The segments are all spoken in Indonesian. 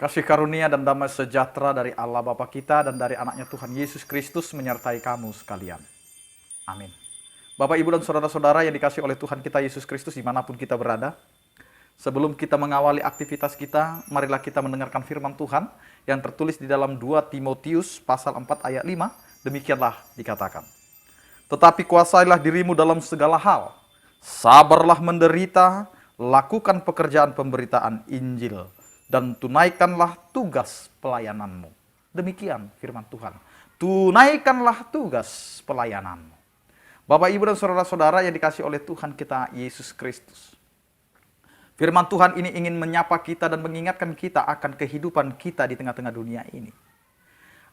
Kasih karunia dan damai sejahtera dari Allah Bapa kita dan dari anaknya Tuhan Yesus Kristus menyertai kamu sekalian. Amin. Bapak, Ibu, dan saudara-saudara yang dikasih oleh Tuhan kita Yesus Kristus dimanapun kita berada. Sebelum kita mengawali aktivitas kita, marilah kita mendengarkan firman Tuhan yang tertulis di dalam 2 Timotius pasal 4 ayat 5. Demikianlah dikatakan. Tetapi kuasailah dirimu dalam segala hal. Sabarlah menderita, lakukan pekerjaan pemberitaan Injil, dan tunaikanlah tugas pelayananmu. Demikian firman Tuhan. Tunaikanlah tugas pelayananmu. Bapak, Ibu, dan saudara-saudara yang dikasih oleh Tuhan kita Yesus Kristus. Firman Tuhan ini ingin menyapa kita dan mengingatkan kita akan kehidupan kita di tengah-tengah dunia ini.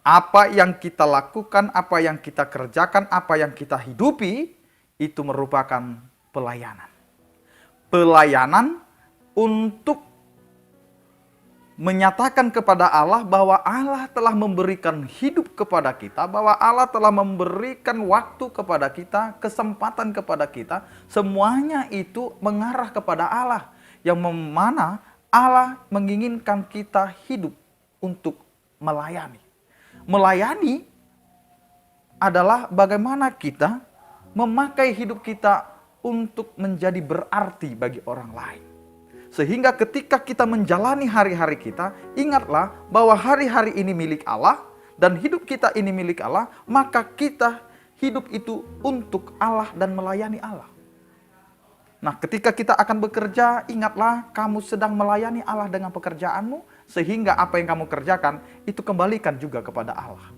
Apa yang kita lakukan, apa yang kita kerjakan, apa yang kita hidupi, itu merupakan pelayanan. Pelayanan untuk menyatakan kepada Allah bahwa Allah telah memberikan hidup kepada kita, bahwa Allah telah memberikan waktu kepada kita, kesempatan kepada kita, semuanya itu mengarah kepada Allah, yang mana Allah menginginkan kita hidup untuk melayani. Melayani adalah bagaimana kita memakai hidup kita untuk menjadi berarti bagi orang lain. Sehingga ketika kita menjalani hari-hari kita, ingatlah bahwa hari-hari ini milik Allah dan hidup kita ini milik Allah, maka kita hidup itu untuk Allah dan melayani Allah. Nah, ketika kita akan bekerja, ingatlah kamu sedang melayani Allah dengan pekerjaanmu, sehingga apa yang kamu kerjakan itu kembalikan juga kepada Allah.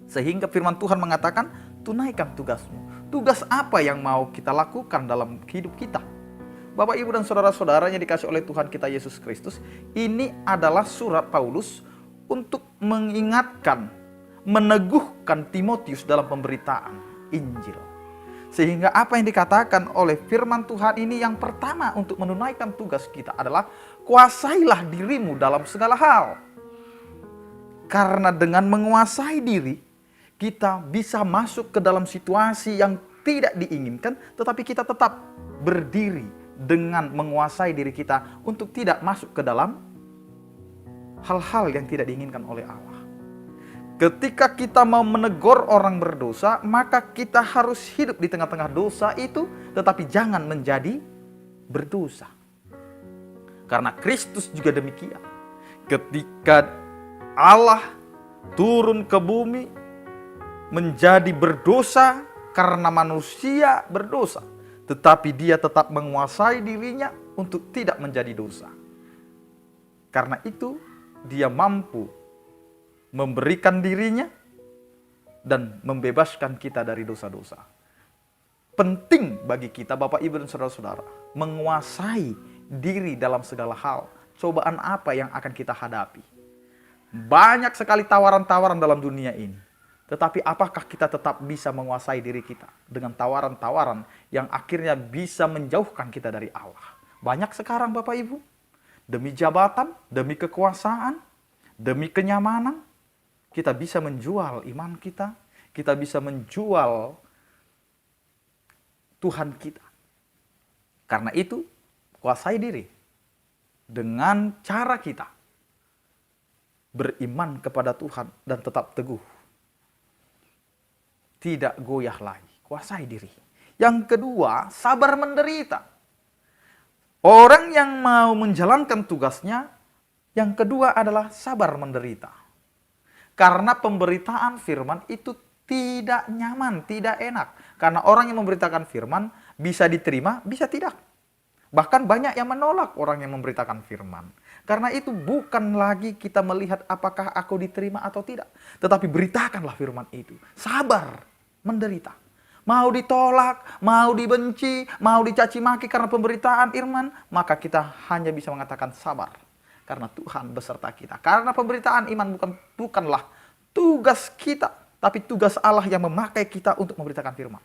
Sehingga firman Tuhan mengatakan, tunaikan tugasmu. Tugas apa yang mau kita lakukan dalam hidup kita? Bapak, Ibu, dan saudara-saudara yang dikasih oleh Tuhan kita Yesus Kristus, ini adalah surat Paulus untuk mengingatkan, meneguhkan Timotius dalam pemberitaan Injil. Sehingga apa yang dikatakan oleh firman Tuhan ini yang pertama untuk menunaikan tugas kita adalah kuasailah dirimu dalam segala hal. Karena dengan menguasai diri, kita bisa masuk ke dalam situasi yang tidak diinginkan, tetapi kita tetap berdiri dengan menguasai diri kita untuk tidak masuk ke dalam hal-hal yang tidak diinginkan oleh Allah. Ketika kita mau menegur orang berdosa, maka kita harus hidup di tengah-tengah dosa itu, tetapi jangan menjadi berdosa. Karena Kristus juga demikian. Ketika Allah turun ke bumi menjadi berdosa karena manusia berdosa, tetapi dia tetap menguasai dirinya untuk tidak menjadi dosa. Karena itu dia mampu memberikan dirinya dan membebaskan kita dari dosa-dosa. Penting bagi kita, Bapak, Ibu, dan saudara-saudara, menguasai diri dalam segala hal. Cobaan apa yang akan kita hadapi? Banyak sekali tawaran-tawaran dalam dunia ini. Tetapi apakah kita tetap bisa menguasai diri kita dengan tawaran-tawaran yang akhirnya bisa menjauhkan kita dari Allah? Banyak sekarang, Bapak, Ibu, demi jabatan, demi kekuasaan, demi kenyamanan, kita bisa menjual iman kita, kita bisa menjual Tuhan kita. Karena itu, kuasai diri dengan cara kita beriman kepada Tuhan dan tetap teguh. Tidak goyah lagi, kuasai diri. Yang kedua, sabar menderita. Orang yang mau menjalankan tugasnya, yang kedua adalah sabar menderita. Karena pemberitaan firman itu tidak nyaman, tidak enak. Karena orang yang memberitakan firman bisa diterima, bisa tidak. Bahkan banyak yang menolak orang yang memberitakan firman. Karena itu bukan lagi kita melihat apakah aku diterima atau tidak. Tetapi beritakanlah firman itu. Sabar menderita. Mau ditolak, mau dibenci, mau dicaci maki karena pemberitaan firman, maka kita hanya bisa mengatakan sabar. Karena Tuhan beserta kita. Karena pemberitaan iman bukanlah tugas kita, tapi tugas Allah yang memakai kita untuk memberitakan firman.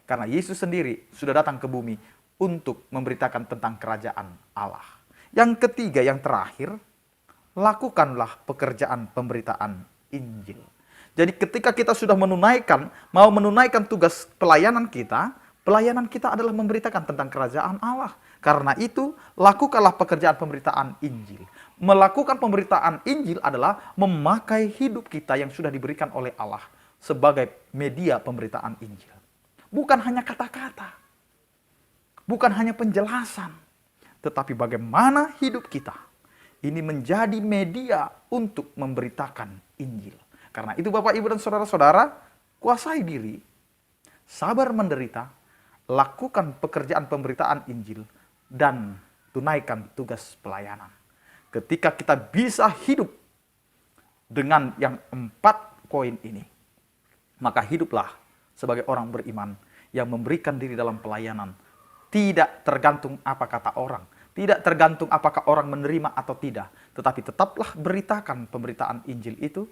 Karena Yesus sendiri sudah datang ke bumi untuk memberitakan tentang kerajaan Allah. Yang ketiga, yang terakhir, lakukanlah pekerjaan pemberitaan Injil. Jadi ketika kita sudah mau menunaikan tugas pelayanan kita adalah memberitakan tentang kerajaan Allah. Karena itu, lakukanlah pekerjaan pemberitaan Injil. Melakukan pemberitaan Injil adalah memakai hidup kita yang sudah diberikan oleh Allah sebagai media pemberitaan Injil. Bukan hanya kata-kata, bukan hanya penjelasan, tetapi bagaimana hidup kita ini menjadi media untuk memberitakan Injil. Karena itu Bapak, Ibu, dan saudara-saudara, kuasai diri, sabar menderita, lakukan pekerjaan pemberitaan Injil, dan tunaikan tugas pelayanan. Ketika kita bisa hidup dengan yang 4 poin ini, maka hiduplah sebagai orang beriman yang memberikan diri dalam pelayanan. Tidak tergantung apa kata orang, tidak tergantung apakah orang menerima atau tidak, tetapi tetaplah beritakan pemberitaan Injil itu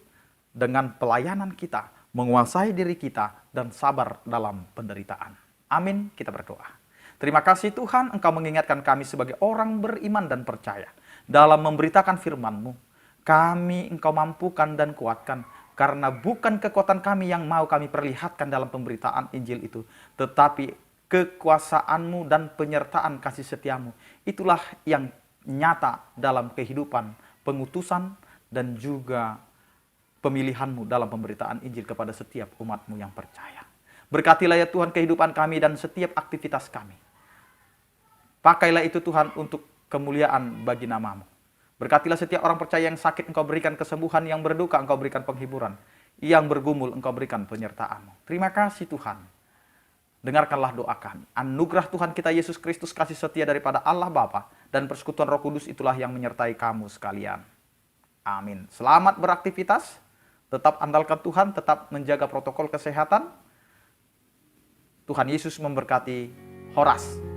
dengan pelayanan kita, menguasai diri kita, dan sabar dalam penderitaan. Amin, kita berdoa. Terima kasih Tuhan, Engkau mengingatkan kami sebagai orang beriman dan percaya. Dalam memberitakan firman-Mu, kami Engkau mampukan dan kuatkan, karena bukan kekuatan kami yang mau kami perlihatkan dalam pemberitaan Injil itu, tetapi kekuasaan-Mu dan penyertaan kasih setia-Mu. Itulah yang nyata dalam kehidupan pengutusan dan juga pemilihan-Mu dalam pemberitaan Injil kepada setiap umat-Mu yang percaya. Berkatilah ya Tuhan kehidupan kami dan setiap aktivitas kami. Pakailah itu Tuhan untuk kemuliaan bagi nama-Mu. Berkatilah setiap orang percaya yang sakit, Engkau berikan kesembuhan, yang berduka Engkau berikan penghiburan, yang bergumul Engkau berikan penyertaan-Mu. Terima kasih Tuhan. Dengarkanlah doa kami. Anugerah Tuhan kita Yesus Kristus, kasih setia daripada Allah Bapa, dan persekutuan Roh Kudus itulah yang menyertai kamu sekalian. Amin. Selamat beraktivitas. Tetap andalkan Tuhan, tetap menjaga protokol kesehatan. Tuhan Yesus memberkati. Horas.